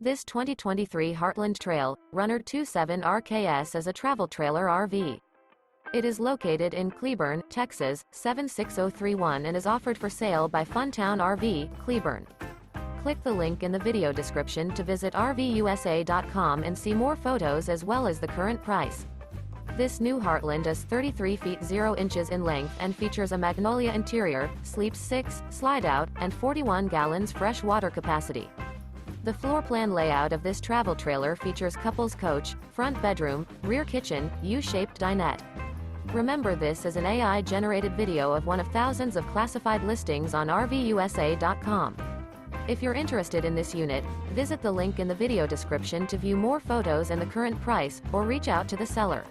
This 2023 Heartland Trail Runner 27 RKS is a travel trailer RV. It is located in Cleburne, Texas, 76031 and is offered for sale by Funtown RV, Cleburne. Click the link in the video description to visit RVUSA.com and see more photos as well as the current price. This new Heartland is 33 feet 0 inches in length and features a MAGNOLIA interior, sleeps 6, slide-out, and 41 gallons fresh water capacity. The floor plan layout of this travel trailer features couples coach, front bedroom, rear kitchen, U-shaped dinette. Remember, this is an AI-generated video of one of thousands of classified listings on RVUSA.com. If you're interested in this unit, visit the link in the video description to view more photos and the current price, or reach out to the seller.